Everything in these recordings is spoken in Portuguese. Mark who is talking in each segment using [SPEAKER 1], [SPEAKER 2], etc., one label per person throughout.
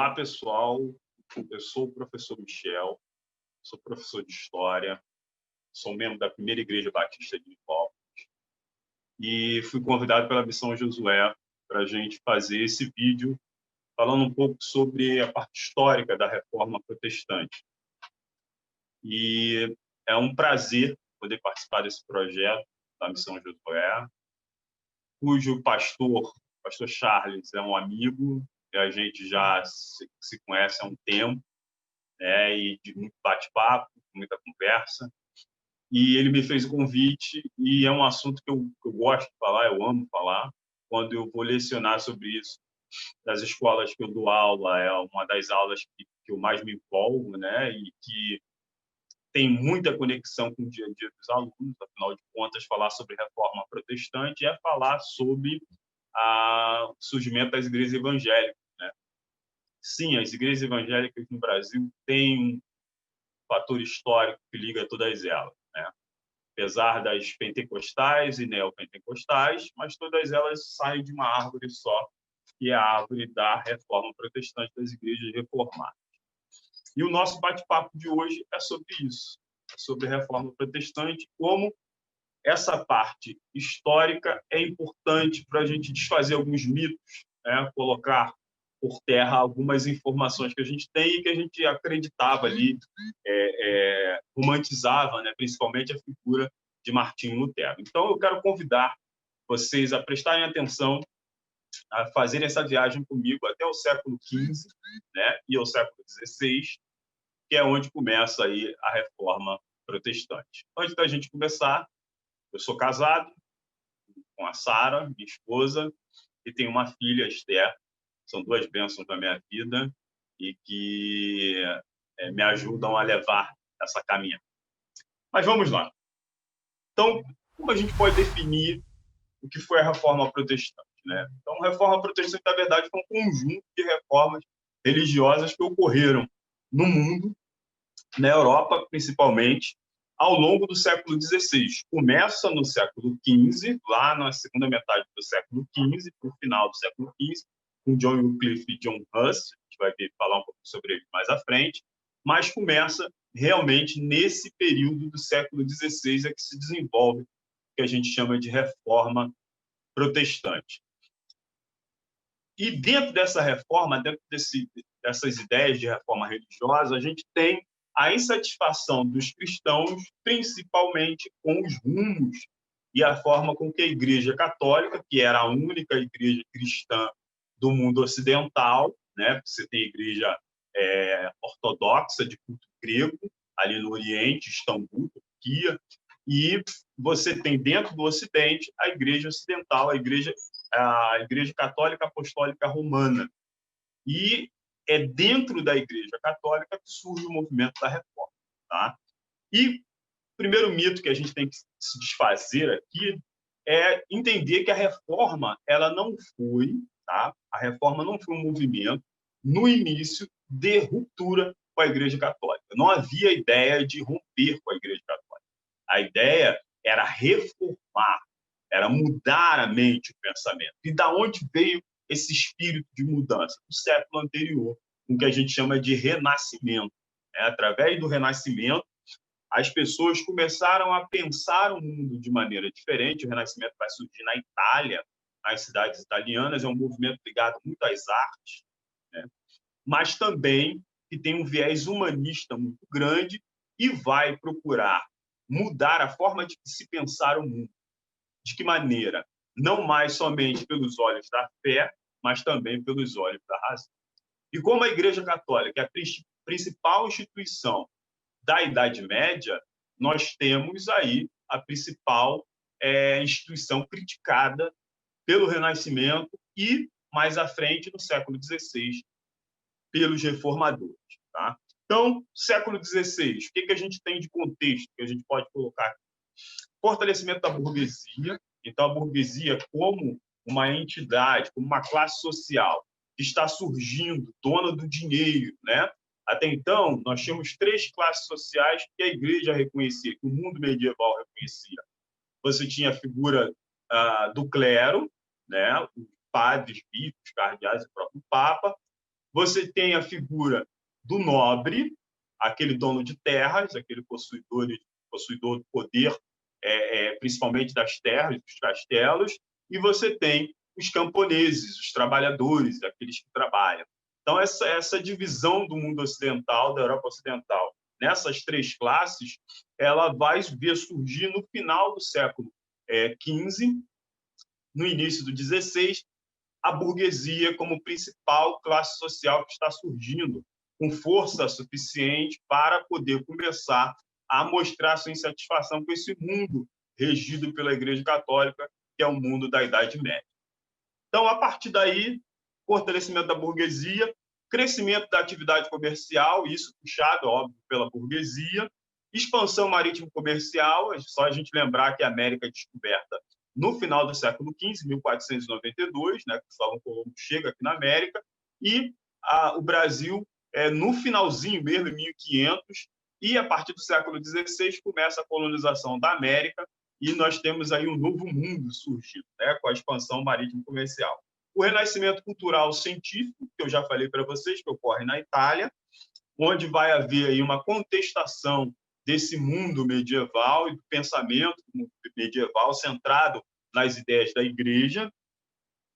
[SPEAKER 1] Olá, pessoal. Eu sou o professor Michel, sou professor de História, sou membro da Primeira Igreja Batista de Nilópolis e fui convidado pela Missão Josué para a gente fazer esse vídeo falando um pouco sobre a parte histórica da Reforma Protestante. E é um prazer poder participar desse projeto da Missão Josué, cujo pastor Charles, é um amigo, e a gente já se conhece há um tempo, né, e de muito bate-papo, muita conversa. E ele me fez o convite, e é um assunto que eu gosto de falar, eu amo falar, quando eu vou lecionar sobre isso nas escolas que eu dou aula. É uma das aulas que eu mais me empolgo, né, e que tem muita conexão com o dia a dia dos alunos. Afinal de contas, falar sobre reforma protestante é falar sobre o surgimento das igrejas evangélicas, né? Sim, as igrejas evangélicas no Brasil têm um fator histórico que liga todas elas, né? Apesar das pentecostais e neopentecostais, mas todas elas saem de uma árvore só, que é a árvore da reforma protestante, das igrejas reformadas. E o nosso bate-papo de hoje é sobre isso, sobre a reforma protestante, como essa parte histórica é importante para a gente desfazer alguns mitos, né? Colocar por terra algumas informações que a gente tem e que a gente acreditava ali, romantizava, né? Principalmente a figura de Martinho Lutero. Então, eu quero convidar vocês a prestarem atenção, a fazerem essa viagem comigo até o século XV, né? E ao século XVI, que é onde começa aí a Reforma Protestante. Antes da gente começar, eu sou casado com a Sara, minha esposa, e tenho uma filha, Esther. São duas bênçãos da minha vida e que me ajudam a levar essa caminhada. Mas vamos lá. Então, como a gente pode definir o que foi a Reforma Protestante, né? Então, a Reforma Protestante, na verdade, foi um conjunto de reformas religiosas que ocorreram no mundo, na Europa, principalmente, ao longo do século XVI. Começa no século XV, lá na segunda metade do século XV, para o final do século XV, com John Wycliffe e John Huss. A gente vai falar um pouco sobre ele mais à frente, mas começa realmente nesse período do século XVI é que se desenvolve o que a gente chama de Reforma Protestante. E dentro dessa reforma, dentro dessas ideias de reforma religiosa, a gente tem a insatisfação dos cristãos, principalmente com os rumos e a forma com que a Igreja Católica, que era a única igreja cristã do mundo ocidental, né? Você tem a Igreja ortodoxa de culto grego, ali no Oriente, Istambul, Turquia, e você tem dentro do Ocidente a Igreja Ocidental, a Igreja Católica Apostólica Romana. E é dentro da Igreja Católica que surge o movimento da Reforma, tá? E o primeiro mito que a gente tem que se desfazer aqui é entender que a Reforma, ela não foi, tá? A Reforma não foi um movimento no início de ruptura com a Igreja Católica. Não havia ideia de romper com a Igreja Católica. A ideia era reformar, era mudar a mente, o pensamento. E da onde veio esse espírito de mudança? Do século anterior, com o que a gente chama de renascimento. Através do renascimento, as pessoas começaram a pensar o mundo de maneira diferente. O renascimento vai surgir na Itália, nas cidades italianas, é um movimento ligado muito às artes, né? Mas também que tem um viés humanista muito grande e vai procurar mudar a forma de se pensar o mundo. De que maneira? Não mais somente pelos olhos da fé, mas também pelos olhos da razão. E como a Igreja Católica é a principal instituição da Idade Média, nós temos aí a principal instituição criticada pelo Renascimento e, mais à frente, no século XVI, pelos reformadores. Tá? Então, século XVI, o que a gente tem de contexto que a gente pode colocar aqui? Fortalecimento da burguesia. Então, a burguesia como uma entidade, como uma classe social que está surgindo, dona do dinheiro, né? Até então, nós tínhamos três classes sociais que a Igreja reconhecia, que o mundo medieval reconhecia. Você tinha a figura do clero, né? Os padres, bispos, cardeais e o próprio Papa. Você tem a figura do nobre, aquele dono de terras, aquele possuidor do poder, principalmente das terras, dos castelos, e você tem os camponeses, os trabalhadores, aqueles que trabalham. Então, essa divisão do mundo ocidental, da Europa Ocidental, nessas três classes, ela vai ver surgir no final do século XV, no início do XVI, a burguesia como principal classe social que está surgindo, com força suficiente para poder começar a mostrar sua insatisfação com esse mundo regido pela Igreja Católica, que é o mundo da Idade Média. Então, a partir daí, fortalecimento da burguesia, crescimento da atividade comercial, isso puxado, óbvio, pela burguesia, expansão marítimo-comercial, só a gente lembrar que a América é descoberta no final do século XV, 1492, né, que Cristóvão Colombo chega aqui na América, e o Brasil, no finalzinho mesmo, em 1500, e a partir do século XVI começa a colonização da América, e nós temos aí um novo mundo surgindo, né, com a expansão marítimo-comercial. O renascimento cultural científico, que eu já falei para vocês, que ocorre na Itália, onde vai haver aí uma contestação desse mundo medieval e do pensamento medieval centrado nas ideias da Igreja,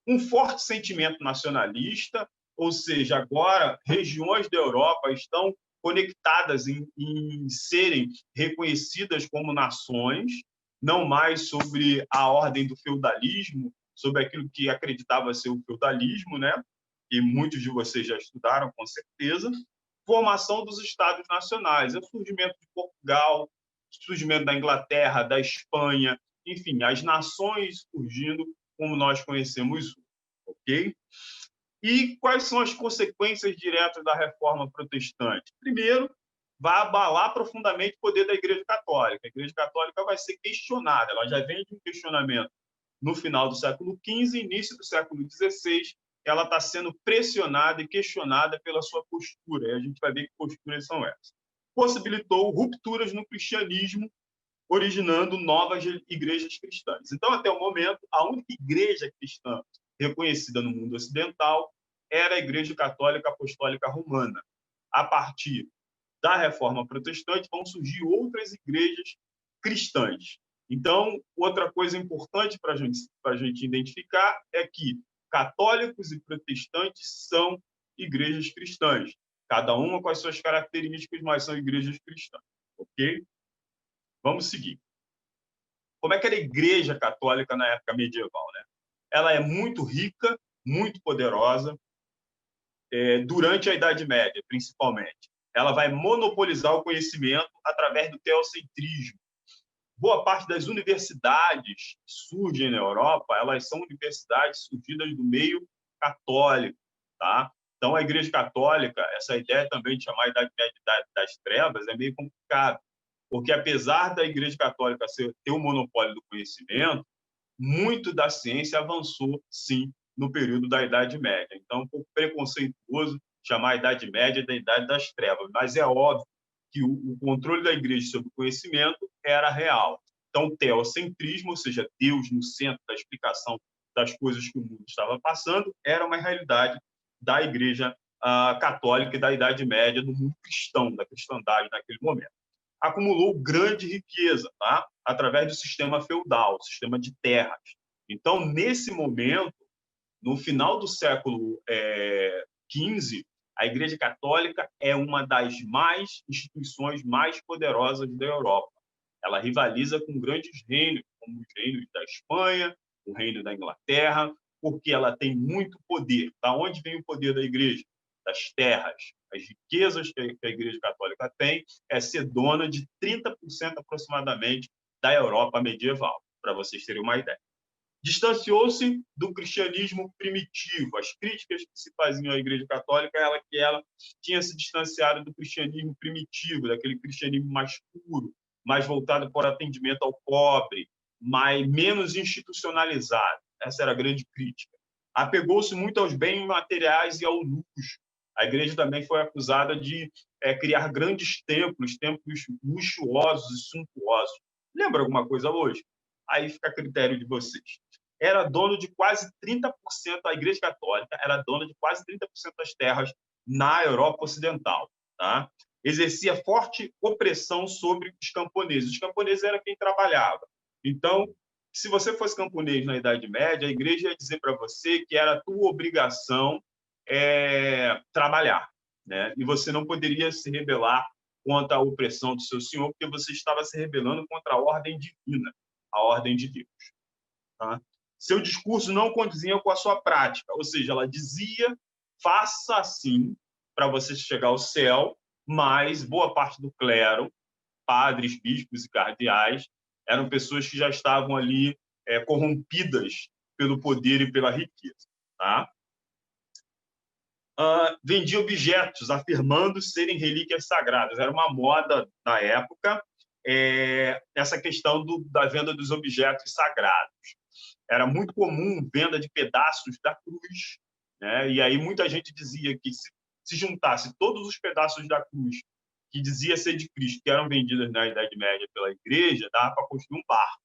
[SPEAKER 1] um forte sentimento nacionalista, ou seja, agora regiões da Europa estão conectadas em serem reconhecidas como nações, não mais sobre a ordem do feudalismo, sobre aquilo que acreditava ser o feudalismo, né? E muitos de vocês já estudaram, com certeza. Formação dos Estados Nacionais, o surgimento de Portugal, surgimento da Inglaterra, da Espanha, enfim, as nações surgindo como nós conhecemos hoje, ok? E quais são as consequências diretas da reforma protestante? Primeiro, vai abalar profundamente o poder da Igreja Católica. A Igreja Católica vai ser questionada, ela já vem de um questionamento no final do século XV, início do século XVI, ela está sendo pressionada e questionada pela sua postura. E a gente vai ver que posturas são essas. Possibilitou rupturas no cristianismo, originando novas igrejas cristãs. Então, até o momento, a única igreja cristã reconhecida no mundo ocidental era a Igreja Católica Apostólica Romana. A partir da Reforma Protestante, vão surgir outras igrejas cristãs. Então, outra coisa importante para a gente identificar é que católicos e protestantes são igrejas cristãs, cada uma com as suas características, mas são igrejas cristãs, ok? Vamos seguir. Como é que era a Igreja Católica na época medieval, né? Ela é muito rica, muito poderosa, durante a Idade Média, principalmente. Ela vai monopolizar o conhecimento através do teocentrismo. Boa parte das universidades que surgem na Europa, elas são universidades surgidas do meio católico, tá? Então, a Igreja Católica, essa ideia também de chamar a Idade Média das Trevas é meio complicado, porque apesar da Igreja Católica ter o monopólio do conhecimento, muito da ciência avançou, sim, no período da Idade Média. Então, um pouco preconceituoso chamar a Idade Média da Idade das Trevas, mas é óbvio que o controle da Igreja sobre o conhecimento era real. Então, o teocentrismo, ou seja, Deus no centro da explicação das coisas que o mundo estava passando, era uma realidade da Igreja católica e da Idade Média, do mundo cristão, da cristandade naquele momento. Acumulou grande riqueza, tá? Através do sistema feudal, sistema de terras. Então, nesse momento, no final do século XV, a Igreja Católica é uma das instituições mais poderosas da Europa. Ela rivaliza com grandes reinos, como os reinos da Espanha, o reino da Inglaterra, porque ela tem muito poder. Da onde vem o poder da Igreja? Das terras. As riquezas que a Igreja Católica tem é ser dona de 30% aproximadamente da Europa medieval, para vocês terem uma ideia. Distanciou-se do cristianismo primitivo. As críticas que se faziam à Igreja Católica era que ela tinha se distanciado do cristianismo primitivo, daquele cristianismo mais puro, mais voltado para o atendimento ao pobre, menos institucionalizado. Essa era a grande crítica. Apegou-se muito aos bens materiais e ao luxo. A Igreja também foi acusada de criar grandes templos luxuosos e suntuosos. Lembra alguma coisa hoje? Aí fica a critério de vocês. era dono de quase 30%, a Igreja Católica era dona de quase 30% das terras na Europa Ocidental. Tá? Exercia forte opressão sobre os camponeses. Os camponeses eram quem trabalhava. Então, se você fosse camponês na Idade Média, a igreja ia dizer para você que era a tua obrigação trabalhar, né? E você não poderia se rebelar contra a opressão do seu senhor, porque você estava se rebelando contra a ordem divina, a ordem de Deus. Tá? Seu discurso não condizia com a sua prática, ou seja, ela dizia, faça assim para você chegar ao céu, mas boa parte do clero, padres, bispos e cardeais, eram pessoas que já estavam ali corrompidas pelo poder e pela riqueza. Tá? Vendia objetos afirmando serem relíquias sagradas. Era uma moda da época essa questão da venda dos objetos sagrados. Era muito comum venda de pedaços da cruz, né? E aí muita gente dizia que se juntasse todos os pedaços da cruz que dizia ser de Cristo, que eram vendidas na Idade Média pela igreja, dava para construir um barco,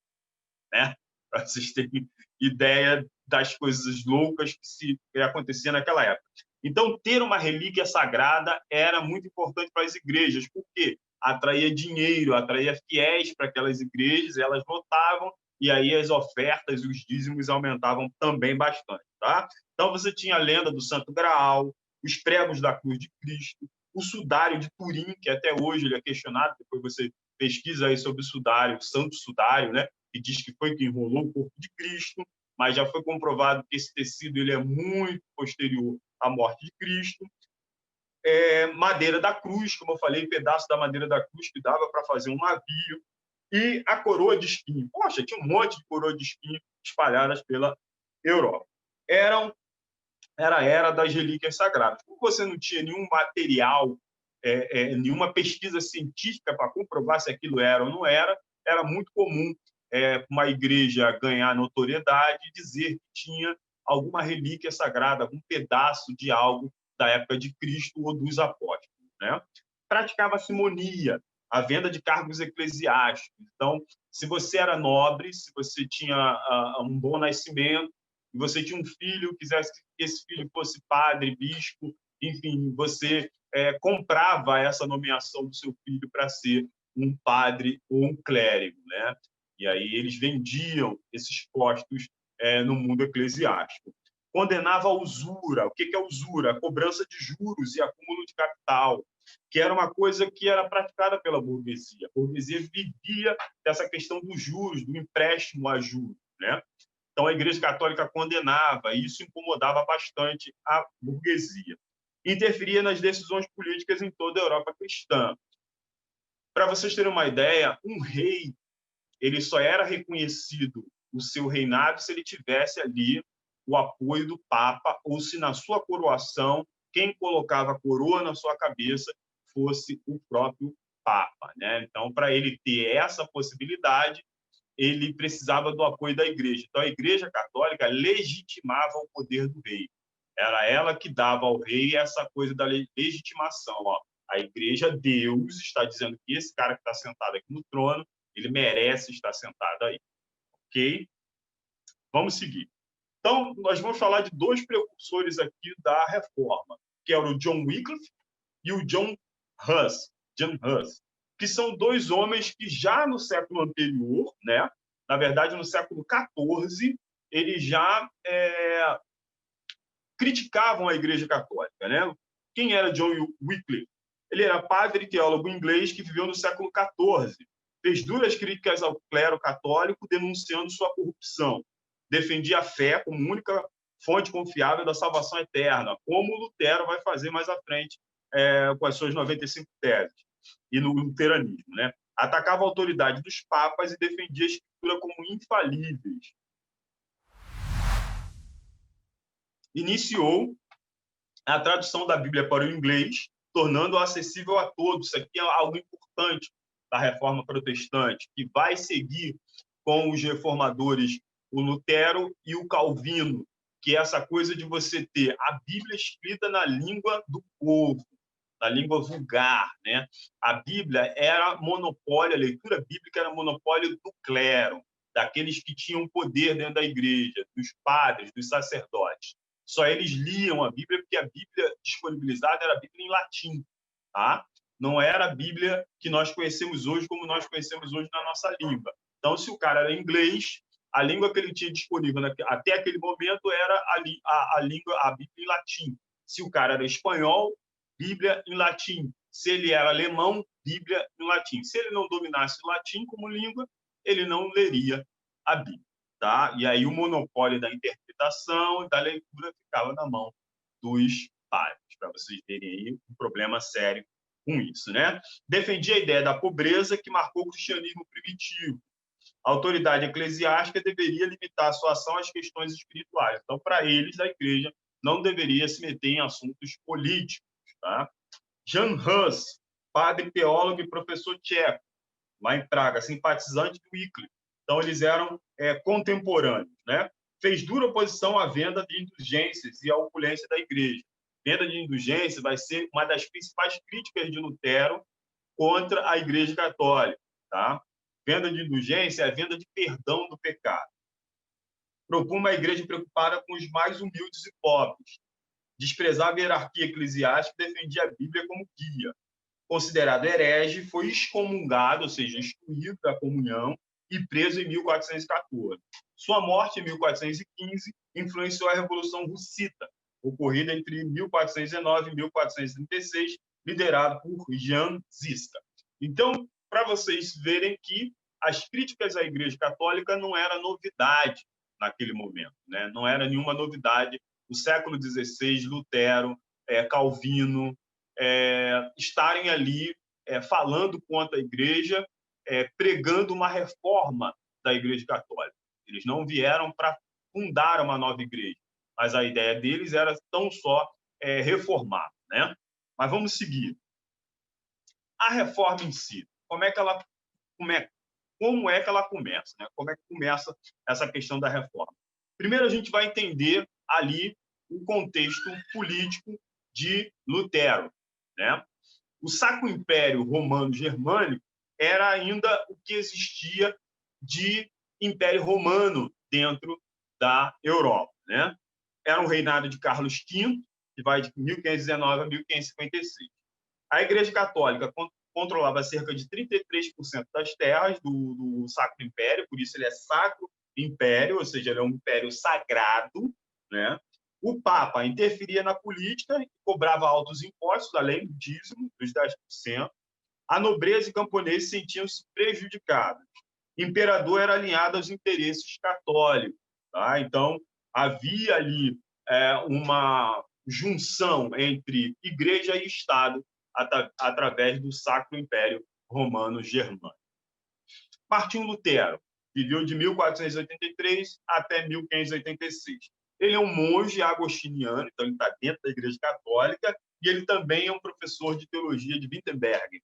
[SPEAKER 1] né? Para vocês terem ideia das coisas loucas que acontecia naquela época. Então, ter uma relíquia sagrada era muito importante para as igrejas, porque atraía dinheiro, atraía fiéis para aquelas igrejas, elas lotavam, e aí as ofertas, os dízimos aumentavam também bastante. Tá? Então, você tinha a lenda do Santo Graal, os pregos da cruz de Cristo, o sudário de Turim, que até hoje ele é questionado, depois você pesquisa aí sobre o sudário, o santo sudário, né? Que diz que foi quem enrolou o corpo de Cristo, mas já foi comprovado que esse tecido ele é muito posterior à morte de Cristo. Madeira da cruz, como eu falei, pedaço da madeira da cruz que dava para fazer um navio, e a coroa de espinho. Poxa, tinha um monte de coroa de espinho espalhadas pela Europa. Era a era das relíquias sagradas. Como você não tinha nenhum material, nenhuma pesquisa científica para comprovar se aquilo era ou não era, era muito comum uma igreja ganhar notoriedade e dizer que tinha alguma relíquia sagrada, algum pedaço de algo da época de Cristo ou dos apóstolos. Né? Praticava a simonia, a venda de cargos eclesiásticos. Então, se você era nobre, se você tinha um bom nascimento, e você tinha um filho, quisesse que esse filho fosse padre, bispo, enfim, você comprava essa nomeação do seu filho para ser um padre ou um clérigo, né? E aí eles vendiam esses postos no mundo eclesiástico. Condenava a usura. O que é usura? A cobrança de juros e acúmulo de capital, que era uma coisa que era praticada pela burguesia. A burguesia vivia dessa questão dos juros, do empréstimo a juros, né? Então, a Igreja Católica condenava, e isso incomodava bastante a burguesia. Interferia nas decisões políticas em toda a Europa cristã. Para vocês terem uma ideia, um rei ele só era reconhecido o seu reinado se ele tivesse ali o apoio do Papa, ou se na sua coroação, quem colocava a coroa na sua cabeça fosse o próprio Papa. Né? Então, para ele ter essa possibilidade, ele precisava do apoio da igreja. Então, a Igreja Católica legitimava o poder do rei. Era ela que dava ao rei essa coisa da legitimação. Ó. A igreja, Deus, está dizendo que esse cara que está sentado aqui no trono, ele merece estar sentado aí. Ok? Vamos seguir. Então, nós vamos falar de dois precursores aqui da reforma, que eram o John Wycliffe e o John Huss, que são dois homens que já no século anterior, né, na verdade no século XIV, eles já criticavam a Igreja Católica. Né? Quem era John Wycliffe? Ele era padre e teólogo inglês que viveu no século XIV. Fez duras críticas ao clero católico, denunciando sua corrupção. Defendia a fé como única fonte confiável da salvação eterna, como Lutero vai fazer mais à frente com as suas 95 teses, e no luteranismo. Né? Atacava a autoridade dos papas e defendia a Escritura como infalíveis. Iniciou a tradução da Bíblia para o inglês, tornando-a acessível a todos. Isso aqui é algo importante da Reforma Protestante, que vai seguir com os reformadores, o Lutero e o Calvino, que é essa coisa de você ter a Bíblia escrita na língua do povo, na língua vulgar. Né? A Bíblia era monopólio, a leitura bíblica era monopólio do clero, daqueles que tinham poder dentro da igreja, dos padres, dos sacerdotes. Só eles liam a Bíblia, porque a Bíblia disponibilizada era a Bíblia em latim, tá? Não era a Bíblia que nós conhecemos hoje como nós conhecemos hoje na nossa língua. Então, se o cara era inglês, a língua que ele tinha disponível até aquele momento era a língua, a Bíblia em latim. Se o cara era espanhol, Bíblia em latim. Se ele era alemão, Bíblia em latim. Se ele não dominasse o latim como língua, ele não leria a Bíblia. Tá? E aí o monopólio da interpretação e da leitura ficava na mão dos padres, para vocês verem aí um problema sério com isso. Né? Defendia a ideia da pobreza que marcou o cristianismo primitivo. A autoridade eclesiástica deveria limitar a sua ação às questões espirituais. Então, para eles, a igreja não deveria se meter em assuntos políticos. Tá? Jan Hus, padre, teólogo e professor tcheco, lá em Praga, simpatizante do Wycliffe. Então, eles eram contemporâneos. Né? Fez dura oposição à venda de indulgências e à opulência da igreja. Venda de indulgências vai ser uma das principais críticas de Lutero contra a Igreja Católica. Tá? Venda de indulgência é a venda de perdão do pecado. Propunha uma igreja preocupada com os mais humildes e pobres. Desprezava a hierarquia eclesiástica e defendia a Bíblia como guia. Considerado herege, foi excomungado, ou seja, excluído da comunhão e preso em 1414. Sua morte, em 1415, influenciou a Revolução Russita, ocorrida entre 1419 e 1436, liderado por Jan Žižka. Então, para vocês verem que as críticas à Igreja Católica não era novidade naquele momento, né? Não era nenhuma novidade. O século XVI, Lutero, Calvino, estarem ali falando contra a Igreja, pregando uma reforma da Igreja Católica. Eles não vieram para fundar uma nova igreja, mas a ideia deles era tão só reformar, né? Mas vamos seguir. A reforma em si, como é que ela começa, né? Como é que começa essa questão da reforma? Primeiro, a gente vai entender ali o contexto político de Lutero, né? O Sacro Império Romano Germânico era ainda o que existia de Império Romano dentro da Europa, né? Era um reinado de Carlos V, que vai de 1519 a 1556. A Igreja Católica controlava cerca de 33% das terras do Sacro Império, por isso ele é Sacro Império, ou seja, ele é um império sagrado, né? O Papa interferia na política e cobrava altos impostos, além do dízimo, dos 10%. A nobreza e camponeses sentiam-se prejudicados. O imperador era alinhado aos interesses católicos. Tá? Então, havia ali uma junção entre igreja e Estado através do Sacro Império Romano Germânico. Martinho Lutero viveu de 1483 até 1586. Ele é um monge agostiniano, então ele está dentro da Igreja Católica, e ele também é um professor de teologia de Wittenberg.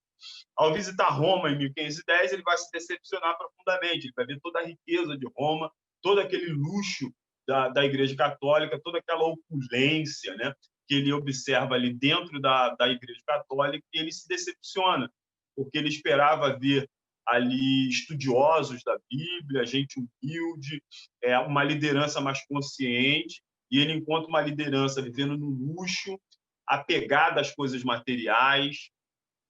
[SPEAKER 1] Ao visitar Roma em 1510, ele vai se decepcionar profundamente. Ele vai ver toda a riqueza de Roma, todo aquele luxo da Igreja Católica, toda aquela opulência, né, que ele observa ali dentro da Igreja Católica, e ele se decepciona, porque ele esperava ver ali estudiosos da Bíblia, gente humilde, uma liderança mais consciente, e ele encontra uma liderança vivendo no luxo, apegada às coisas materiais,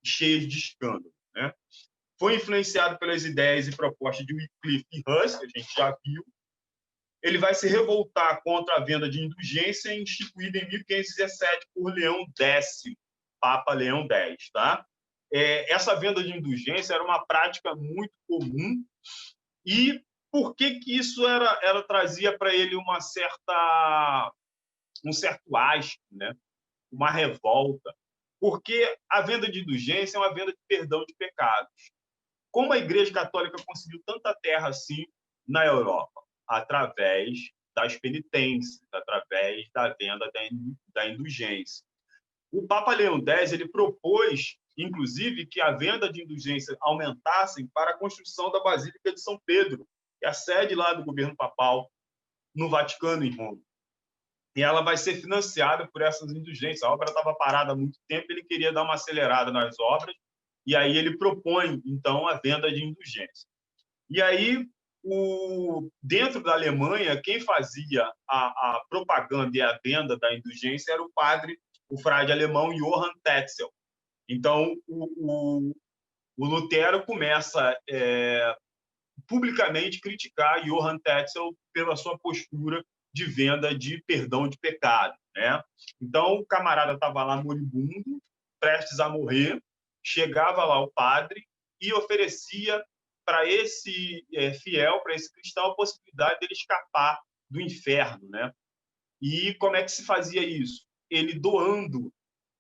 [SPEAKER 1] cheias de escândalo, né? Foi influenciado pelas ideias e propostas de Wycliffe e Hus, que a gente já viu. Ele vai se revoltar contra a venda de indulgência instituída em 1517 por Leão X, Papa Leão X, tá? Essa venda de indulgência era uma prática muito comum. E por que isso ela trazia para ele um certo asco, né? Uma revolta? Porque a venda de indulgência é uma venda de perdão de pecados. Como a Igreja Católica conseguiu tanta terra assim na Europa? Através das penitências, através da venda da indulgência. O Papa Leão X ele propôs, inclusive, que a venda de indulgência aumentasse para a construção da Basílica de São Pedro, que é a sede lá do governo papal no Vaticano, em Roma. E ela vai ser financiada por essas indulgências. A obra estava parada há muito tempo, ele queria dar uma acelerada nas obras, e aí ele propõe, então, a venda de indulgência. E aí dentro da Alemanha, quem fazia a propaganda e a venda da indulgência era o frade alemão Johann Tetzel. Então, o Lutero começa publicamente criticar Johann Tetzel pela sua postura de venda de perdão de pecado, né? Então, o camarada estava lá moribundo, prestes a morrer, chegava lá o padre e oferecia para esse fiel, para esse cristão, a possibilidade dele escapar do inferno, né? E como é que se fazia isso? Ele doando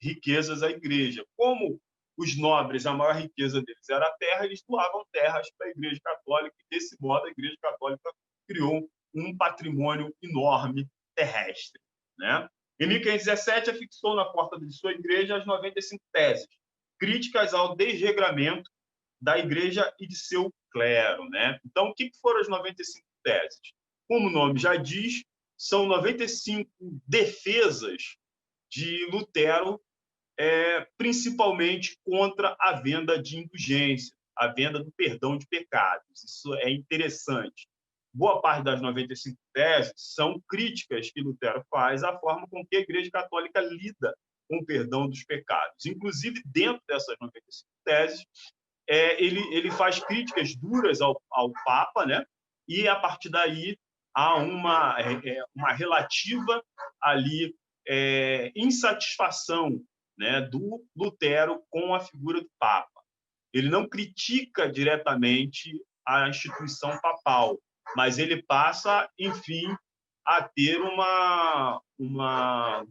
[SPEAKER 1] riquezas à igreja. Como os nobres, a maior riqueza deles era a terra, eles doavam terras para a Igreja Católica, e desse modo a Igreja Católica criou um patrimônio enorme terrestre, né? Em 1517, afixou na porta de sua igreja as 95 teses, críticas ao desregramento da igreja e de seu clero, né? Então, o que foram as 95 teses? Como o nome já diz, são 95 defesas de Lutero, principalmente contra a venda de indulgência, a venda do perdão de pecados. Isso é interessante. Boa parte das 95 teses são críticas que Lutero faz à forma com que a Igreja Católica lida com o perdão dos pecados. Inclusive, dentro dessas 95 teses, ele faz críticas duras ao Papa, né? E, a partir daí, há uma relativa ali insatisfação, né, do Lutero com a figura do Papa. Ele não critica diretamente a instituição papal, mas ele passa, enfim, a ter uma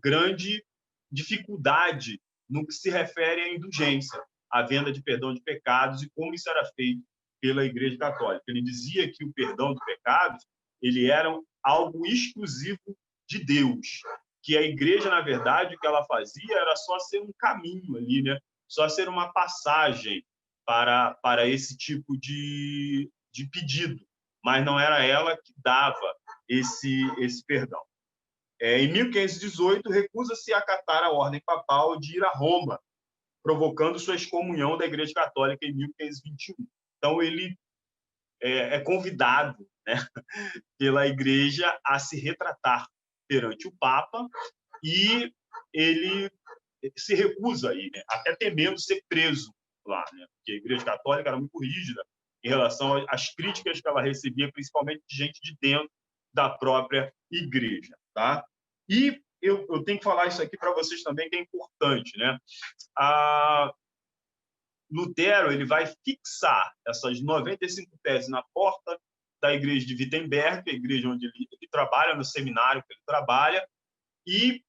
[SPEAKER 1] grande dificuldade no que se refere à indulgência, à venda de perdão de pecados e como isso era feito pela Igreja Católica. Ele dizia que o perdão de pecados ele era algo exclusivo de Deus, que a igreja, na verdade, o que ela fazia era só ser um caminho ali, né? Só ser uma passagem para esse tipo de pedido, mas não era ela que dava esse perdão. Em 1518, recusa-se a acatar a ordem papal de ir a Roma, provocando sua excomunhão da Igreja Católica em 1521. Então, ele é convidado, né, pela Igreja a se retratar perante o Papa, e ele se recusa aí, né? Até temendo ser preso lá, né? Porque a Igreja Católica era muito rígida em relação às críticas que ela recebia, principalmente de gente de dentro da própria igreja, tá? E eu tenho que falar isso aqui para vocês também, que é importante, né? Lutero ele vai fixar essas 95 teses na porta da igreja de Wittenberg, a igreja onde ele trabalha, no seminário que ele trabalha, e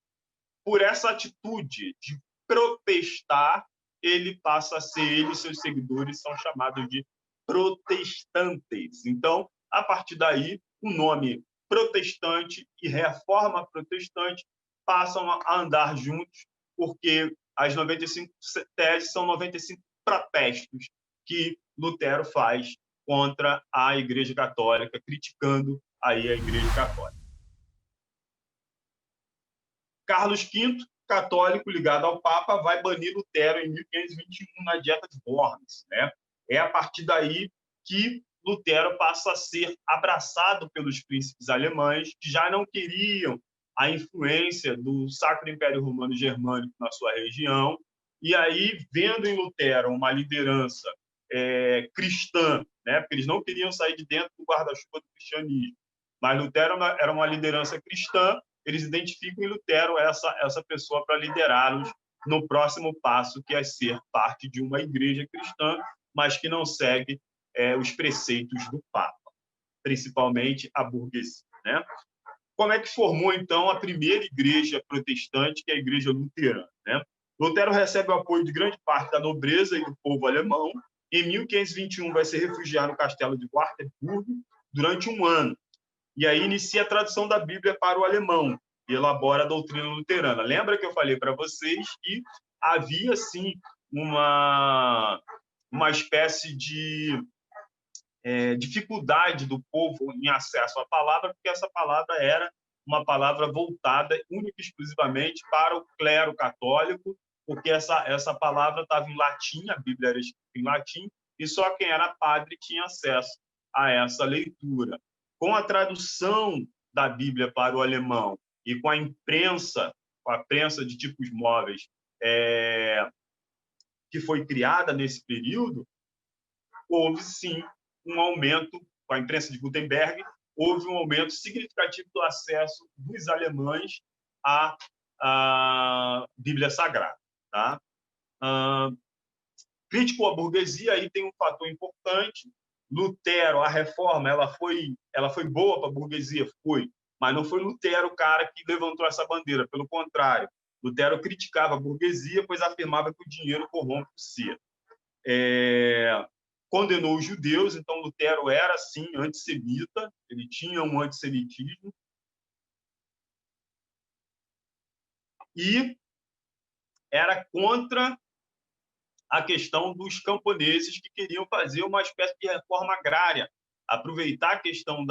[SPEAKER 1] por essa atitude de protestar, ele passa a ser, ele e seus seguidores são chamados de protestantes. Então, a partir daí, o nome protestante e reforma protestante passam a andar juntos, porque as 95 teses são 95 protestos que Lutero faz contra a Igreja Católica, criticando aí a Igreja Católica. Carlos V, católico ligado ao Papa, vai banir Lutero em 1521 na Dieta de Worms, né? É a partir daí que Lutero passa a ser abraçado pelos príncipes alemães, que já não queriam a influência do Sacro Império Romano Germânico na sua região, e aí, vendo em Lutero uma liderança cristã, né? Porque eles não queriam sair de dentro do guarda-chuva do cristianismo, mas Lutero era uma liderança cristã, eles identificam em Lutero essa pessoa para liderá-los no próximo passo, que é ser parte de uma igreja cristã, mas que não segue os preceitos do Papa, principalmente a burguesia, né? Como é que formou, então, a primeira igreja protestante, que é a igreja luterana, né? Lutero recebe o apoio de grande parte da nobreza e do povo alemão. Em 1521, vai se refugiar no castelo de Wartburg durante um ano. E aí inicia a tradução da Bíblia para o alemão e elabora a doutrina luterana. Lembra que eu falei para vocês que havia, sim, uma espécie de dificuldade do povo em acesso à palavra, porque essa palavra era uma palavra voltada única e exclusivamente para o clero católico, porque essa palavra estava em latim, a Bíblia era escrita em latim, e só quem era padre tinha acesso a essa leitura. Com a tradução da Bíblia para o alemão e com a prensa de tipos móveis que foi criada nesse período, houve, sim, um aumento, com a imprensa de Gutenberg, houve um aumento significativo do acesso dos alemães à Bíblia Sagrada. Tá? Crítico à burguesia, aí tem um fator importante. Lutero, a reforma, ela foi boa para a burguesia? Foi, mas não foi Lutero o cara que levantou essa bandeira, pelo contrário. Lutero criticava a burguesia, pois afirmava que o dinheiro corrompe o ser. Condenou os judeus, então Lutero era, sim, antissemita, ele tinha um antissemitismo, e era contra a questão dos camponeses que queriam fazer uma espécie de reforma agrária, aproveitar a questão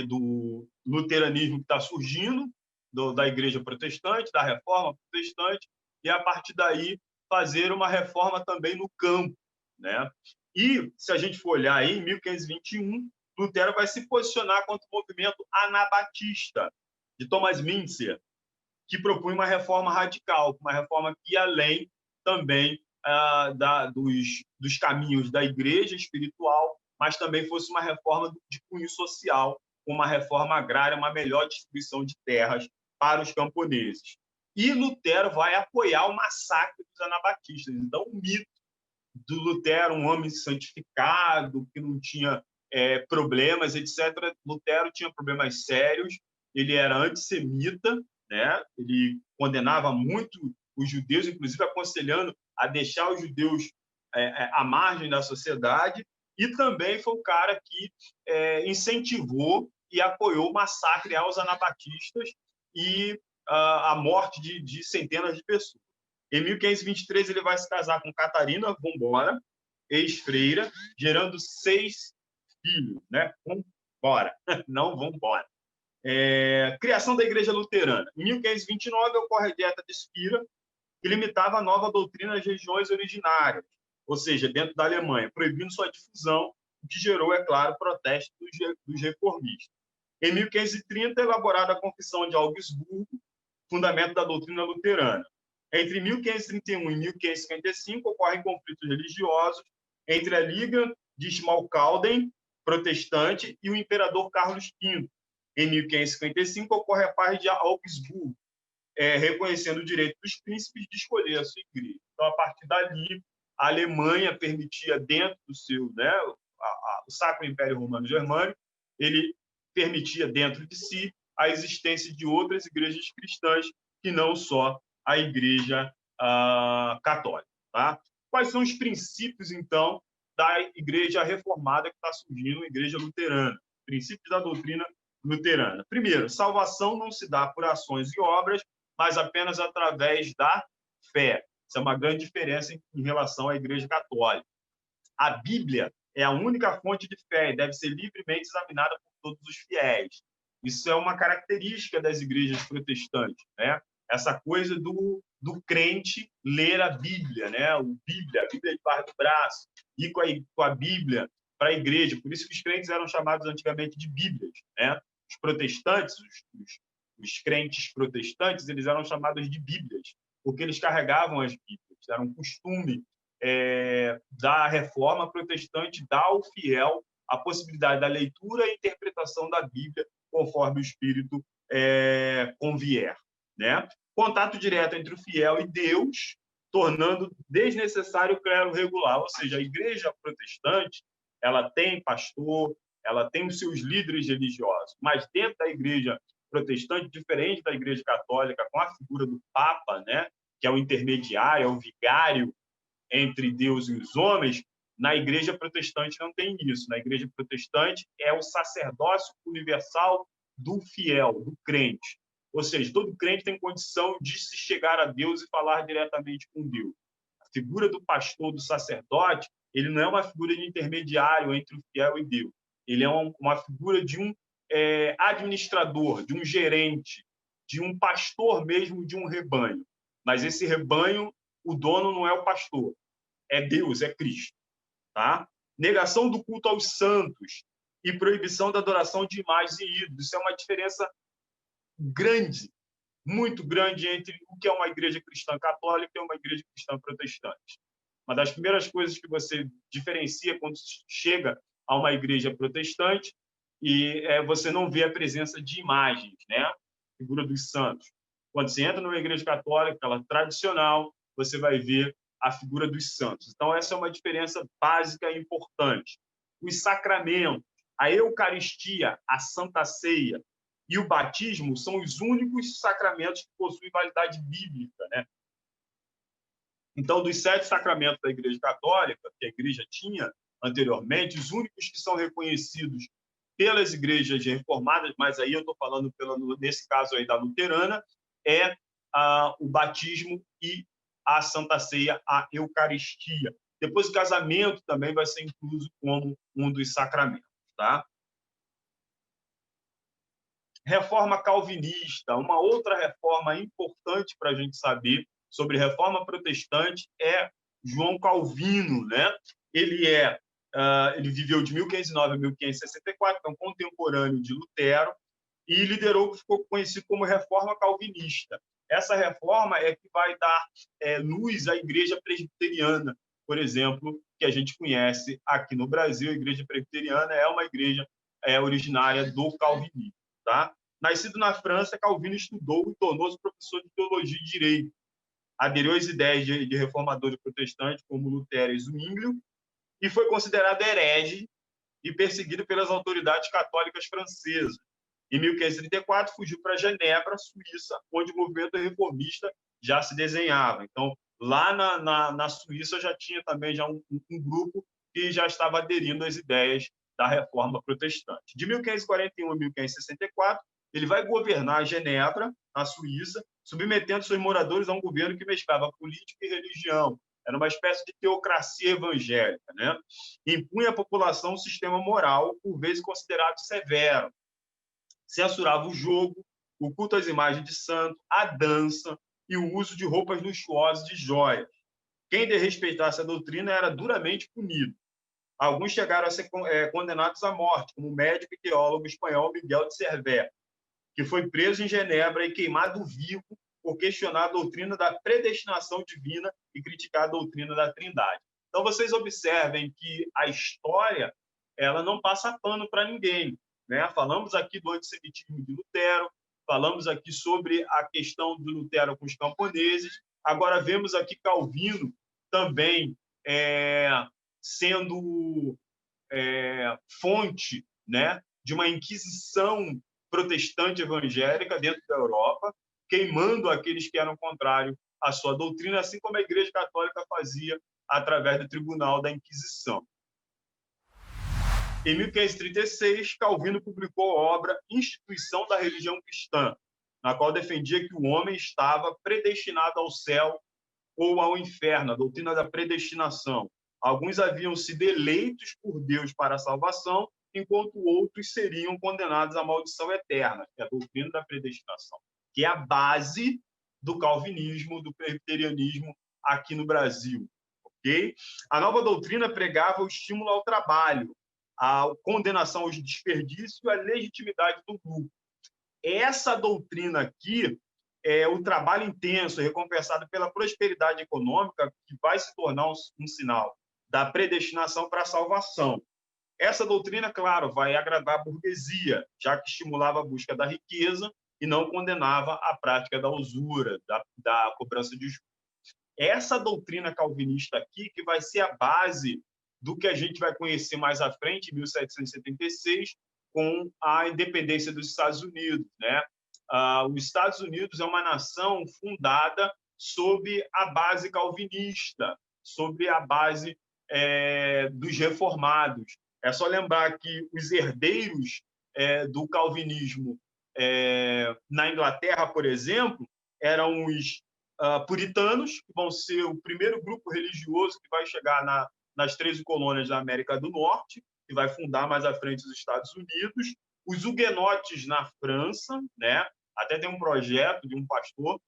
[SPEAKER 1] do luteranismo que está surgindo, da igreja protestante, da reforma protestante, e, a partir daí, fazer uma reforma também no campo. Né? E, se a gente for olhar aí, em 1521, Lutero vai se posicionar contra o movimento anabatista de Thomas Müntzer, que propunha uma reforma radical, uma reforma que ia além também dos caminhos da igreja espiritual, mas também fosse uma reforma de cunho social, uma reforma agrária, uma melhor distribuição de terras para os camponeses. E Lutero vai apoiar o massacre dos anabatistas. Então, o mito do Lutero, um homem santificado, que não tinha problemas, etc. Lutero tinha problemas sérios, ele era antissemita, né? Ele condenava muito os judeus, inclusive aconselhando a deixar os judeus à margem da sociedade, e também foi o cara que incentivou e apoiou o massacre aos anabatistas e a morte de centenas de pessoas. Em 1523, ele vai se casar com Catarina Vambora, ex-freira, gerando 6 filhos. Né? Vambora, não vambora. Criação da Igreja Luterana. Em 1529, ocorre a Dieta de Spira, que limitava a nova doutrina às regiões originárias, ou seja, dentro da Alemanha, proibindo sua difusão, o que gerou, é claro, protesto dos reformistas. Em 1530, elaborada a Confissão de Augsburgo, fundamento da doutrina luterana. Entre 1531 e 1555, ocorrem conflitos religiosos entre a Liga de Schmalkalden, protestante, e o imperador Carlos V. Em 1555, ocorre a paz de Augsburgo, reconhecendo o direito dos príncipes de escolher a sua igreja. Então, a partir dali, a Alemanha permitia, dentro do seu, né, o Sacro Império Romano Germânico, ele permitia dentro de si a existência de outras igrejas cristãs, que não só a Igreja Católica. Tá? Quais são os princípios, então, da Igreja Reformada que está surgindo, a Igreja Luterana? Princípios da doutrina luterana. Primeiro, salvação não se dá por ações e obras, mas apenas através da fé. Isso é uma grande diferença em relação à Igreja Católica. A Bíblia é a única fonte de fé e deve ser livremente examinada por todos os fiéis. Isso é uma característica das igrejas protestantes, né? Essa coisa do crente ler a Bíblia, né? A Bíblia debaixo do braço, ir com a Bíblia para a igreja. Por isso que os crentes eram chamados antigamente de Bíblias, né? Os protestantes, os crentes protestantes, eles eram chamados de Bíblias, porque eles carregavam as Bíblias. Era um costume da reforma protestante dar ao fiel a possibilidade da leitura e interpretação da Bíblia conforme o Espírito convier. Né? Contato direto entre o fiel e Deus, tornando desnecessário o clero regular. Ou seja, a igreja protestante ela tem pastor, ela tem os seus líderes religiosos, mas dentro da igreja protestante, diferente da igreja católica, com a figura do Papa, né, que é o intermediário, é o vigário entre Deus e os homens, na igreja protestante não tem isso. Na igreja protestante é o sacerdócio universal do fiel, do crente. Ou seja, todo crente tem condição de se chegar a Deus e falar diretamente com Deus. A figura do pastor, do sacerdote, ele não é uma figura de intermediário entre o fiel e Deus. Ele é uma figura de um administrador, de um gerente, de um pastor mesmo de um rebanho. Mas esse rebanho, o dono não é o pastor, é Deus, é Cristo. Tá? Negação do culto aos santos e proibição da adoração de imagens e ídolos. Isso é uma diferença grande, muito grande entre o que é uma igreja cristã católica e uma igreja cristã protestante. Uma das primeiras coisas que você diferencia quando chega a uma igreja protestante e você não vê a presença de imagens, né? Figura dos santos. Quando você entra numa igreja católica, ela tradicional, você vai ver a figura dos santos. Então, essa é uma diferença básica e importante. Os sacramentos, a Eucaristia, a Santa Ceia e o batismo são os únicos sacramentos que possuem validade bíblica, né? Então, dos 7 sacramentos da Igreja Católica, que a Igreja tinha anteriormente, os únicos que são reconhecidos pelas igrejas reformadas, mas aí eu estou falando, nesse caso aí da luterana, é o batismo e a Santa Ceia, a Eucaristia. Depois, o casamento também vai ser incluso como um dos sacramentos, tá? Reforma calvinista, uma outra reforma importante para a gente saber sobre reforma protestante é João Calvino, né? Ele viveu de 1509 a 1564, então contemporâneo de Lutero, e liderou o que ficou conhecido como Reforma Calvinista. Essa reforma é que vai dar luz à Igreja Presbiteriana, por exemplo, que a gente conhece aqui no Brasil. A Igreja Presbiteriana é uma igreja originária do calvinismo. Tá? Nascido na França, Calvino estudou e tornou-se professor de teologia e direito. Aderiu às ideias de reformadores protestantes, como Lutero e Zwinglio, e foi considerado herege e perseguido pelas autoridades católicas francesas. Em 1534, fugiu para Genebra, Suíça, onde o movimento reformista já se desenhava. Então, lá na Suíça já tinha também já um grupo que já estava aderindo às ideias da reforma protestante. De 1541 a 1564, ele vai governar Genebra, na Suíça, submetendo seus moradores a um governo que mesclava política e religião. Era uma espécie de teocracia evangélica, né? Impunha à população um sistema moral, por vezes considerado severo. Censurava o jogo, o culto às imagens de santo, a dança e o uso de roupas luxuosas de joias. Quem desrespeitasse a doutrina era duramente punido. Alguns chegaram a ser condenados à morte, como o médico e teólogo espanhol Miguel de Cerver, que foi preso em Genebra e queimado vivo por questionar a doutrina da predestinação divina e criticar a doutrina da Trindade. Então, vocês observem que a história ela não passa pano para ninguém, né? Falamos aqui do antissemitismo de Lutero, falamos aqui sobre a questão do Lutero com os camponeses, agora vemos aqui Calvino também sendo fonte, né, de uma inquisição protestante evangélica dentro da Europa, queimando aqueles que eram contrários à sua doutrina, assim como a Igreja Católica fazia através do Tribunal da Inquisição. Em 1536, Calvino publicou a obra Instituição da Religião Cristã, na qual defendia que o homem estava predestinado ao céu ou ao inferno, a doutrina da predestinação. Alguns haviam sido eleitos por Deus para a salvação, enquanto outros seriam condenados à maldição eterna, que é a doutrina da predestinação, que é a base do calvinismo, do presbiterianismo aqui no Brasil. Okay? A nova doutrina pregava o estímulo ao trabalho, a condenação aos desperdícios e a legitimidade do grupo. Essa doutrina aqui é o trabalho intenso, recompensado pela prosperidade econômica, que vai se tornar um sinal da predestinação para a salvação. Essa doutrina, claro, vai agradar a burguesia, já que estimulava a busca da riqueza e não condenava a prática da usura, da cobrança de juros. Essa doutrina calvinista aqui, que vai ser a base do que a gente vai conhecer mais à frente, em 1776, com a independência dos Estados Unidos, né? Os Estados Unidos é uma nação fundada sob a base calvinista, sobre a base dos reformados. É só lembrar que os herdeiros do calvinismo na Inglaterra, por exemplo, eram os puritanos, que vão ser o primeiro grupo religioso que vai chegar nas 13 colônias da América do Norte, que vai fundar mais à frente os Estados Unidos. Os huguenotes na França, né? Até tem um projeto de um pastor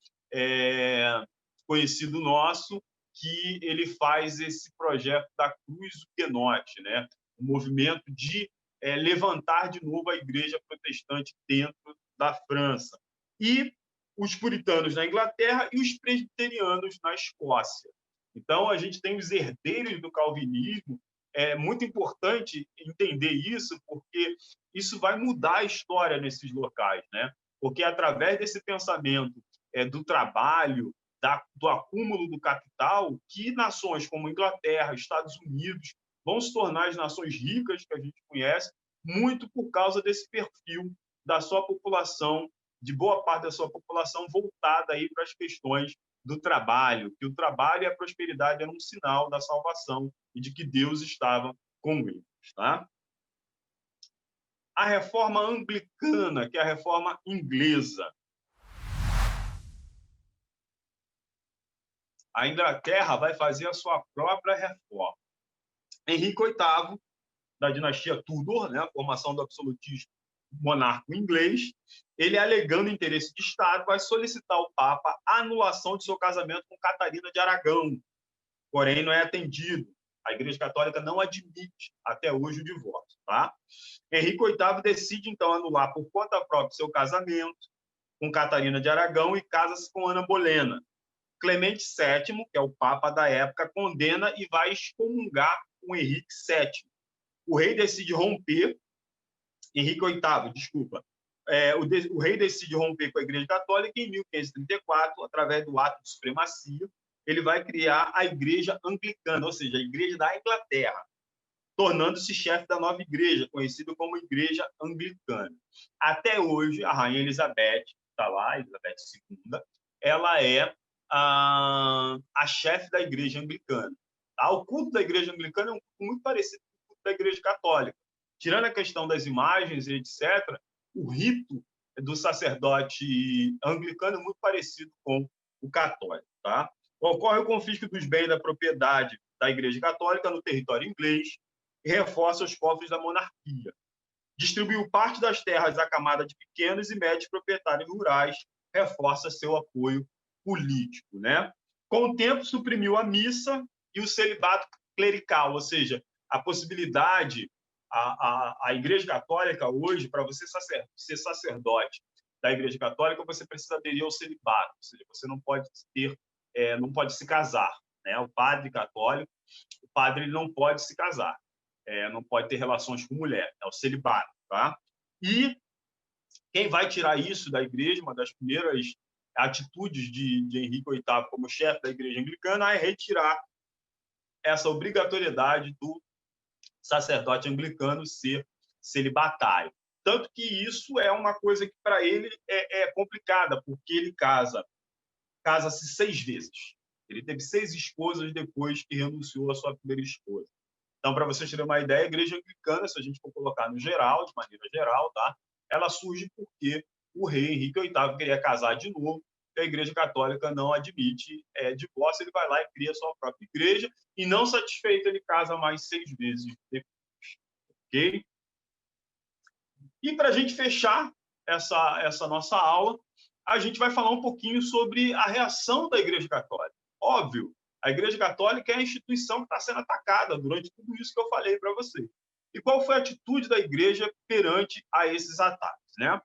[SPEAKER 1] conhecido nosso, que ele faz esse projeto da Cruz Huguenote, né? O movimento de levantar de novo a igreja protestante dentro da França. E os puritanos na Inglaterra e os presbiterianos na Escócia. Então, a gente tem os herdeiros do calvinismo. É muito importante entender isso, porque isso vai mudar a história nesses locais, né? Porque através desse pensamento do trabalho, do acúmulo do capital, que nações como Inglaterra, Estados Unidos vão se tornar as nações ricas que a gente conhece, muito por causa desse perfil da sua população, de boa parte da sua população voltada aí para as questões do trabalho, que o trabalho e a prosperidade eram um sinal da salvação e de que Deus estava com eles. Tá? A reforma anglicana, que é a reforma inglesa. A Inglaterra vai fazer a sua própria reforma. Henrique VIII, da dinastia Tudor, né, a formação do absolutismo monarca inglês, ele, alegando interesse de Estado, vai solicitar ao Papa a anulação de seu casamento com Catarina de Aragão, porém não é atendido. A Igreja Católica não admite até hoje o divórcio. Tá? Henrique VIII decide, então, anular por conta própria seu casamento com Catarina de Aragão e casa-se com Ana Bolena. Clemente VII, que é o Papa da época, condena e vai excomungar com Henrique VII. O rei decide romper, Henrique VIII, desculpa, o rei decide romper com a Igreja Católica em 1534, através do ato de supremacia, ele vai criar a Igreja Anglicana, ou seja, a Igreja da Inglaterra, tornando-se chefe da nova igreja, conhecida como Igreja Anglicana. Até hoje, a Rainha Elizabeth, está lá, Elizabeth II, ela é a chefe da Igreja Anglicana. Tá? O culto da Igreja Anglicana é um culto muito parecido com o culto da Igreja Católica. Tirando a questão das imagens e etc., o rito do sacerdote anglicano é muito parecido com o católico. Tá? Ocorre o confisco dos bens da propriedade da Igreja Católica no território inglês e reforça os cofres da monarquia. Distribuiu parte das terras à camada de pequenos e médios proprietários rurais, reforça seu apoio político. Né? Com o tempo, suprimiu a missa e o celibato clerical, ou seja, a possibilidade, a Igreja Católica hoje, para você ser sacerdote da Igreja Católica, você precisa aderir ao celibato, ou seja, você não pode não pode se casar. Né? O padre católico, o padre não pode se casar, não pode ter relações com mulher, é o celibato. Tá? E quem vai tirar isso da igreja, uma das primeiras atitudes de Henrique VIII como chefe da Igreja Anglicana, é retirar essa obrigatoriedade do sacerdote anglicano ser celibatário. Tanto que isso é uma coisa que, para ele, é complicada, porque ele casa-se 6 vezes. Ele teve 6 esposas depois que renunciou à sua primeira esposa. Então, para vocês terem uma ideia, a Igreja Anglicana, se a gente for colocar no geral, de maneira geral, tá? Ela surge porque o rei Henrique VIII queria casar de novo, e a Igreja Católica não admite divórcio, ele vai lá e cria a sua própria igreja, e não satisfeito, ele casa mais 6 vezes depois. Ok? E para a gente fechar essa nossa aula, a gente vai falar um pouquinho sobre a reação da Igreja Católica. Óbvio, a Igreja Católica é a instituição que está sendo atacada durante tudo isso que eu falei para vocês. E qual foi a atitude da Igreja perante a esses ataques? Né?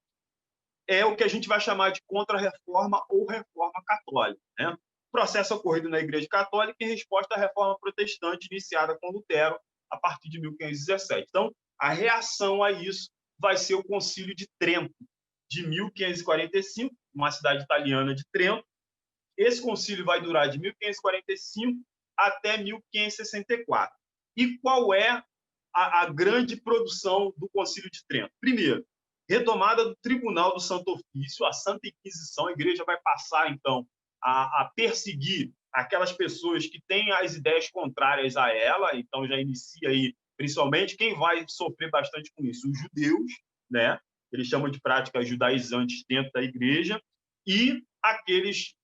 [SPEAKER 1] É o que a gente vai chamar de contra-reforma ou reforma católica. Né? Processo ocorrido na Igreja Católica em resposta à reforma protestante iniciada com Lutero a partir de 1517. Então, a reação a isso vai ser o Concílio de Trento, de 1545, uma cidade italiana de Trento. Esse concílio vai durar de 1545 até 1564. E qual é a grande produção do Concílio de Trento? Primeiro, retomada do Tribunal do Santo Ofício, a Santa Inquisição. A Igreja vai passar, então, a perseguir aquelas pessoas que têm as ideias contrárias a ela. Então, já inicia aí, principalmente, quem vai sofrer bastante com isso? Os judeus, né? Eles chamam de práticas judaizantes dentro da Igreja, e aqueles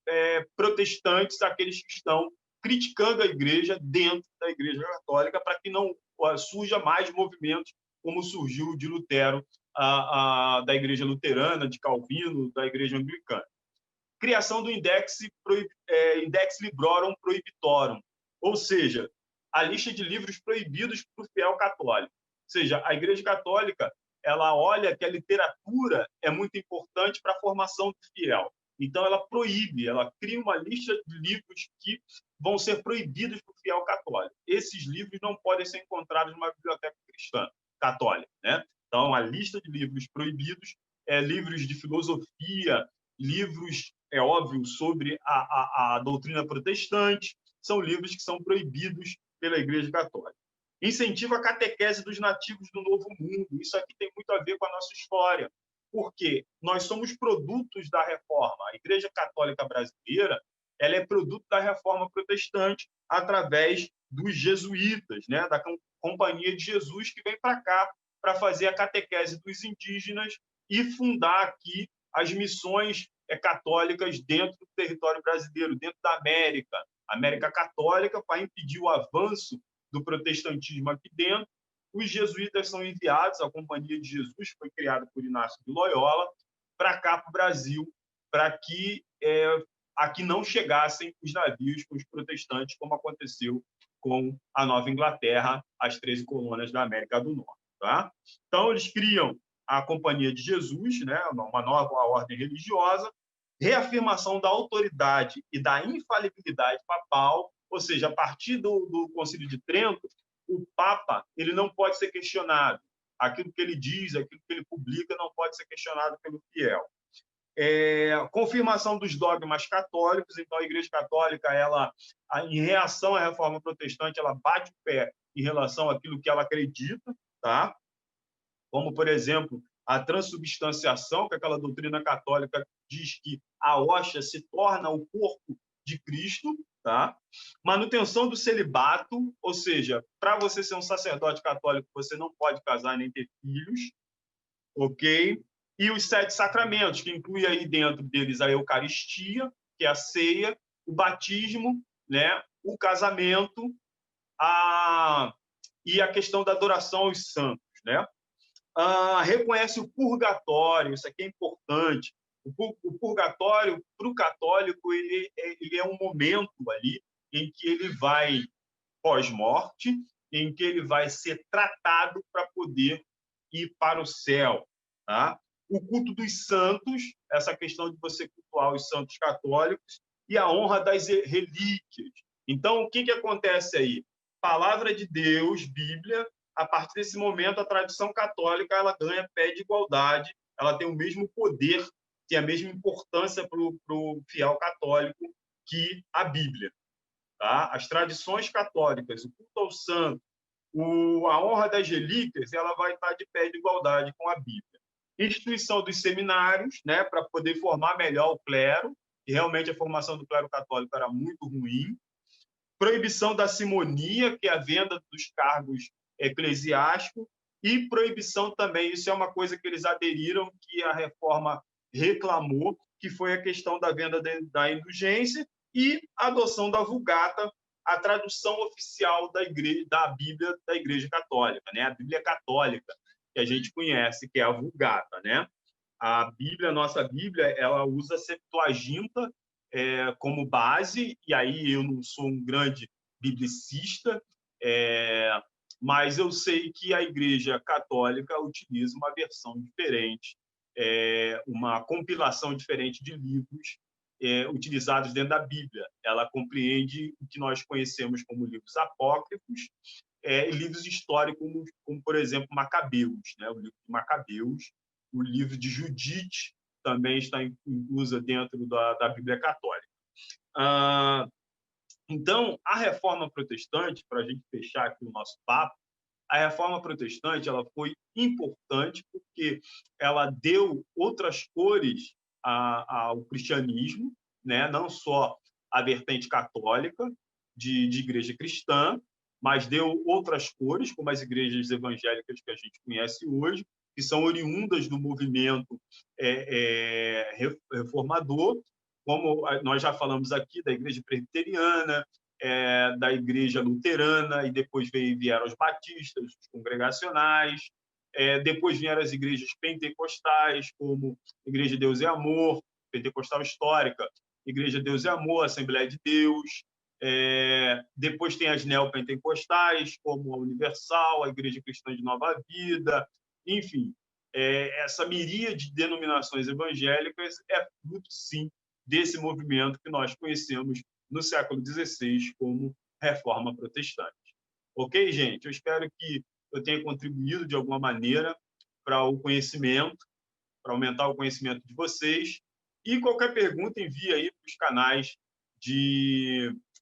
[SPEAKER 1] protestantes, aqueles que estão criticando a Igreja dentro da Igreja Católica, para que não surja mais movimentos como surgiu de Lutero, da Igreja Luterana, de Calvino, da Igreja Anglicana. criação do Index Librorum Prohibitorum, ou seja, a lista de livros proibidos para o fiel católico. Ou seja, a Igreja Católica ela olha que a literatura é muito importante para a formação do fiel. Então, ela proíbe, ela cria uma lista de livros que vão ser proibidos para o fiel católico. Esses livros não podem ser encontrados numa biblioteca cristã católica, né? Então, a lista de livros proibidos é livros de filosofia, livros, é óbvio, sobre a doutrina protestante, são livros que são proibidos pela Igreja Católica. Incentiva a catequese dos nativos do Novo Mundo. Isso aqui tem muito a ver com a nossa história, porque nós somos produtos da Reforma. A Igreja Católica Brasileira ela é produto da Reforma Protestante através dos jesuítas, né, da Companhia de Jesus, que vem para cá para fazer a catequese dos indígenas e fundar aqui as missões católicas dentro do território brasileiro, dentro da América Católica, para impedir o avanço do protestantismo aqui dentro. Os jesuítas são enviados, a Companhia de Jesus foi criada por Inácio de Loyola, para cá, para o Brasil, para que aqui não chegassem os navios com os protestantes, como aconteceu com a Nova Inglaterra, as 13 colônias da América do Norte. Tá? Então, eles criam a Companhia de Jesus, né, uma nova ordem religiosa, reafirmação da autoridade e da infalibilidade papal, ou seja, a partir do Concílio de Trento, o Papa ele não pode ser questionado. Aquilo que ele diz, aquilo que ele publica, não pode ser questionado pelo fiel. Confirmação dos dogmas católicos. Então, a Igreja Católica, ela, em reação à Reforma Protestante, ela bate o pé em relação àquilo que ela acredita, tá? Como, por exemplo, a transubstanciação, que aquela doutrina católica diz que a hóstia se torna o corpo de Cristo, tá? Manutenção do celibato, ou seja, para você ser um sacerdote católico, você não pode casar nem ter filhos, ok? E os 7 sacramentos, que inclui aí dentro deles a Eucaristia, que é a ceia, o batismo, né? O casamento, e a questão da adoração aos santos, né? Reconhece o purgatório, isso aqui é importante. O purgatório, para o católico, ele é um momento ali em que ele vai, pós-morte, em que ele vai ser tratado para poder ir para o céu. Tá? O culto dos santos, essa questão de você cultuar os santos católicos, e a honra das relíquias. Então, o que acontece aí? Palavra de Deus, Bíblia. A partir desse momento, a tradição católica ela ganha pé de igualdade, ela tem o mesmo poder, tem a mesma importância para o fiel católico que a Bíblia. Tá? As tradições católicas, o culto ao santo, a honra das relíquias, ela vai estar de pé de igualdade com a Bíblia. Instituição dos seminários, né, para poder formar melhor o clero, e realmente a formação do clero católico era muito ruim. Proibição da simonia, que é a venda dos cargos eclesiásticos, e proibição também, isso é uma coisa que eles aderiram, que a reforma reclamou, que foi a questão da venda da indulgência e a adoção da Vulgata, a tradução oficial da Bíblia da Igreja Católica, né? A Bíblia Católica, que a gente conhece, que é a Vulgata, né? A Bíblia, a nossa Bíblia, ela usa a Septuaginta como base, e aí eu não sou um grande biblicista, mas eu sei que a Igreja Católica utiliza uma versão diferente, uma compilação diferente de livros utilizados dentro da Bíblia. Ela compreende o que nós conhecemos como livros apócrifos e livros históricos, como, por exemplo, Macabeus, né? O livro de Macabeus, o livro de Judite também está inclusa dentro da Bíblia Católica. Então, a Reforma Protestante, para a gente fechar aqui o nosso papo, a Reforma Protestante ela foi importante porque ela deu outras cores ao cristianismo, né? Não só a vertente católica de igreja cristã, mas deu outras cores, como as igrejas evangélicas que a gente conhece hoje, que são oriundas do movimento reformador, como nós já falamos aqui, da igreja presbiteriana, da igreja luterana, e depois vieram os batistas, os congregacionais, depois vieram as igrejas pentecostais, como Igreja de Deus e Amor, Pentecostal Histórica, Igreja Deus e Amor, Assembleia de Deus. Depois tem as neopentecostais, como a Universal, a Igreja Cristã de Nova Vida, enfim. Essa miríade de denominações evangélicas é fruto, sim, desse movimento que nós conhecemos no século XVI como Reforma Protestante. Ok, gente? Eu espero que eu tenha contribuído de alguma maneira para o conhecimento, para aumentar o conhecimento de vocês. E qualquer pergunta, envie aí para os canais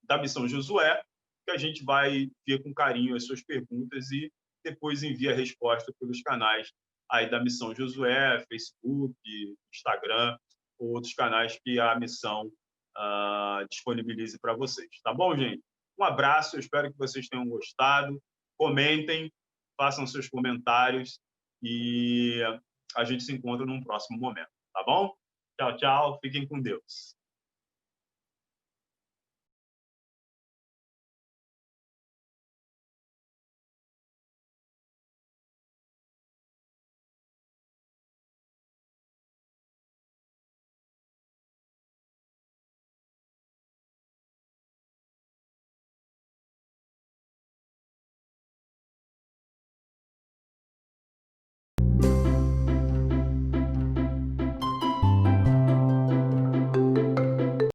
[SPEAKER 1] da Missão Josué, que a gente vai ver com carinho as suas perguntas e depois envia a resposta pelos canais aí da Missão Josué, Facebook, Instagram, ou outros canais que a missão disponibilize para vocês. Tá bom, gente? Um abraço, eu espero que vocês tenham gostado. Comentem, façam seus comentários e a gente se encontra num próximo momento, tá bom? Tchau, tchau. Fiquem com Deus.